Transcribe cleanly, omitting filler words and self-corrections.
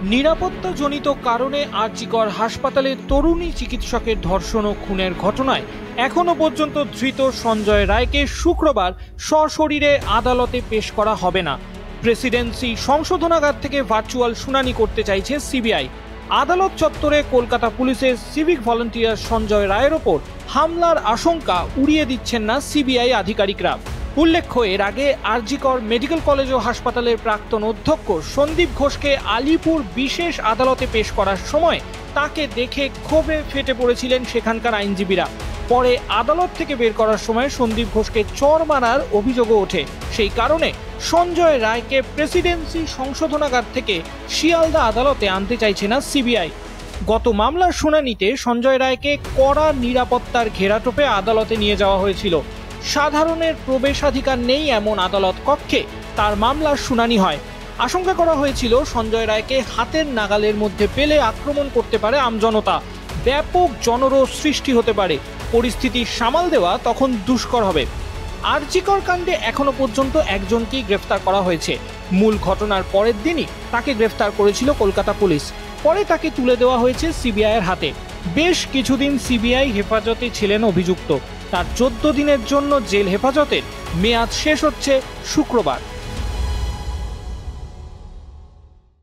নিরাপত্তাজনিত কারণে আরজিকর হাসপাতালে তরুণী চিকিৎসকের ধর্ষণ ও খুনের ঘটনায় এখনো পর্যন্ত ধৃত সঞ্জয় রায়কে শুক্রবার সশরীরে আদালতে পেশ করা হবে না। প্রেসিডেন্সি সংশোধনাগার থেকে ভার্চুয়াল শুনানি করতে চাইছে সিবিআই। আদালত চত্বরে কলকাতা পুলিশের সিভিক ভলান্টিয়ার সঞ্জয় রায়ের ওপর হামলার আশঙ্কা উড়িয়ে দিচ্ছেন না সিবিআই আধিকারিকরা। উল্লেখ্য, এর আগে আরজিকর মেডিকেল কলেজ ও হাসপাতালের প্রাক্তন অধ্যক্ষ সন্দীপ ঘোষকে আলিপুর বিশেষ আদালতে পেশ করার সময় তাকে দেখে ক্ষোভে ফেটে পড়েছিলেন সেখানকার আইনজীবীরা। পরে আদালত থেকে বের করার সময় সন্দীপ ঘোষকে চড় মারার অভিযোগও ওঠে। সেই কারণে সঞ্জয় রায়কে প্রেসিডেন্সি সংশোধনাগার থেকে শিয়ালদা আদালতে আনতে চাইছে না সিবিআই। গত মামলার শুনানিতে সঞ্জয় রায়কে কড়া নিরাপত্তার ঘেরাটোপে আদালতে নিয়ে যাওয়া হয়েছিল। সাধারণের প্রবেশাধিকার নেই এমন আদালত কক্ষে তার মামলার শুনানি হয়। আশঙ্কা করা হয়েছিল সঞ্জয় রায়কে হাতের নাগালের মধ্যে পেলে আক্রমণ করতে পারে আমজনতা, ব্যাপক জনরোষ সৃষ্টি হতে পারে, পরিস্থিতি সামাল দেওয়া তখন দুষ্কর হবে। আরজিকর কাণ্ডে এখনো পর্যন্ত একজনকেই গ্রেফতার করা হয়েছে। মূল ঘটনার পরের দিনই তাকে গ্রেফতার করেছিল কলকাতা পুলিশ। পরে তাকে তুলে দেওয়া হয়েছে সিবিআইয়ের হাতে। বেশ কিছুদিন সিবিআই হেফাজতে ছিলেন অভিযুক্ত। তার 14 দিনের জন্য জেল হেফাজতের মেয়াদ শেষ হচ্ছে শুক্রবার।